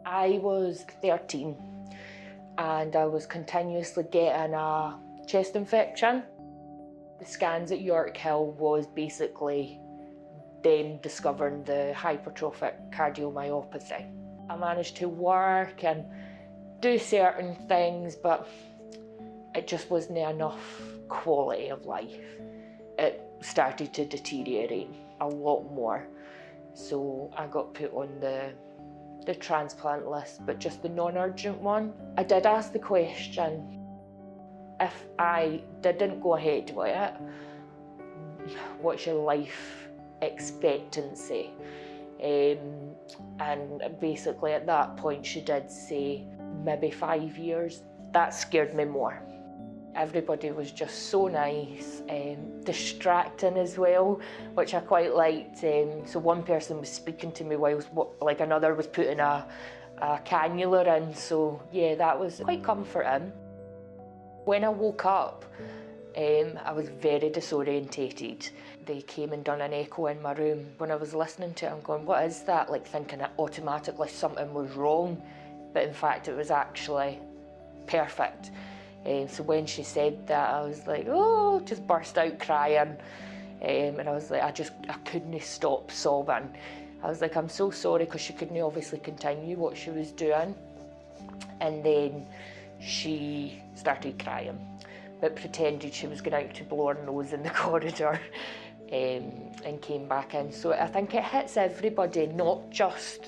I was 13 and I was continuously getting a chest infection. The scans at York Hill was basically them discovering the hypertrophic cardiomyopathy. I managed to work and do certain things, but it just wasn't enough quality of life. It started to deteriorate a lot more. So I got put on the transplant list, but just the non-urgent one. I did ask the question, if I didn't go ahead with it, what's your life expectancy? And basically at that point she did say maybe 5 years. That scared me more. Everybody was just so nice, distracting as well, which I quite liked. So one person was speaking to me whilst like another was putting a cannula in, so yeah, that was quite comforting. When I woke up, I was very disorientated. They came and done an echo in my room. When I was listening to it, I'm going, what is that? Like thinking that automatically something was wrong, but in fact it was actually perfect. So when she said that, I was like, oh, just burst out crying. And I was like, I couldn't stop sobbing. I was like, I'm so sorry, because she couldn't obviously continue what she was doing. And then she started crying, but pretended she was going out to blow her nose in the corridor, and came back in. So I think it hits everybody, not just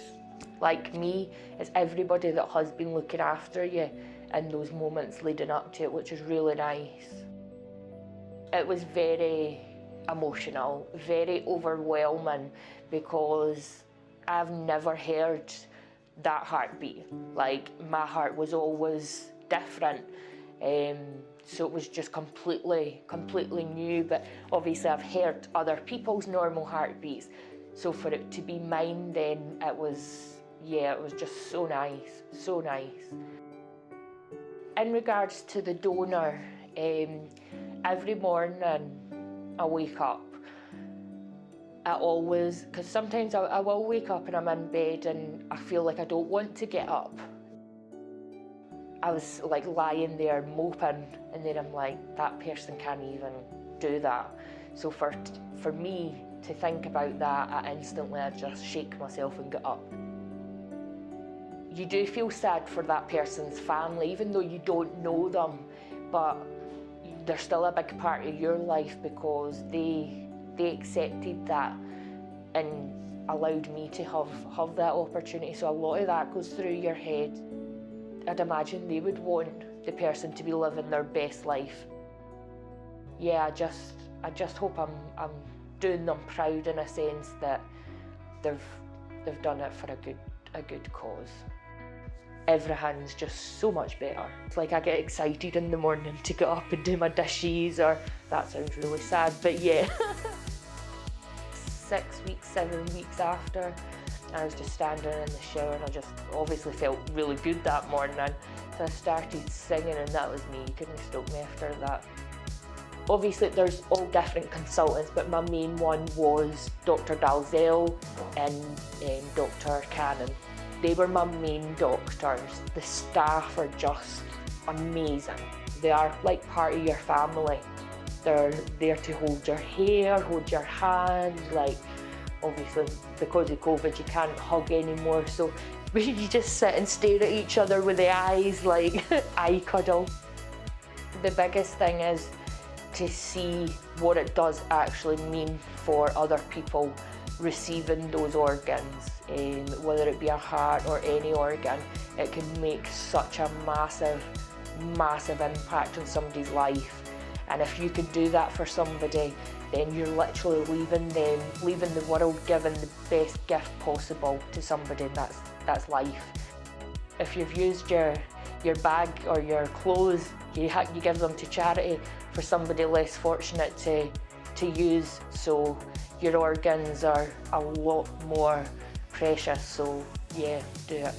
like me, it's everybody that has been looking after you in those moments leading up to it, which is really nice. It was very emotional, very overwhelming, because I've never heard that heartbeat. Like, my heart was always different, so it was just completely new. But obviously I've heard other people's normal heartbeats, so for it to be mine, then it was just so nice, so nice. In regards to the donor, every morning I wake up, because sometimes I will wake up and I'm in bed and I feel like I don't want to get up. I was like lying there moping, and then I'm like, that person can't even do that. So for me to think about that, I just shake myself and get up. You do feel sad for that person's family, even though you don't know them, but they're still a big part of your life, because they accepted that and allowed me to have that opportunity. So a lot of that goes through your head. I'd imagine they would want the person to be living their best life. Yeah, I just hope I'm doing them proud, in a sense that they've done it for a good cause. Everything's just so much better. It's like I get excited in the morning to get up and do my dishes, or that sounds really sad, but yeah. 6 weeks, 7 weeks after, I was just standing in the shower and I just obviously felt really good that morning. So I started singing, and that was me. You couldn't stop me after that. Obviously there's all different consultants, but my main one was Dr. Dalzell and Dr. Cannon. They were my main doctors. The staff are just amazing. They are like part of your family. They're there to hold your hair, hold your hand. Like, obviously because of COVID you can't hug anymore, so you just sit and stare at each other with the eyes, like eye cuddle. The biggest thing is to see what it does actually mean for other people receiving those organs, whether it be a heart or any organ. It can make such a massive impact on somebody's life. And if you could do that for somebody, then you're literally leaving the world, giving the best gift possible to somebody, and that's life. If you've used your bag or your clothes, you give them to charity for somebody less fortunate to use. So your organs are a lot more precious, so yeah, do it.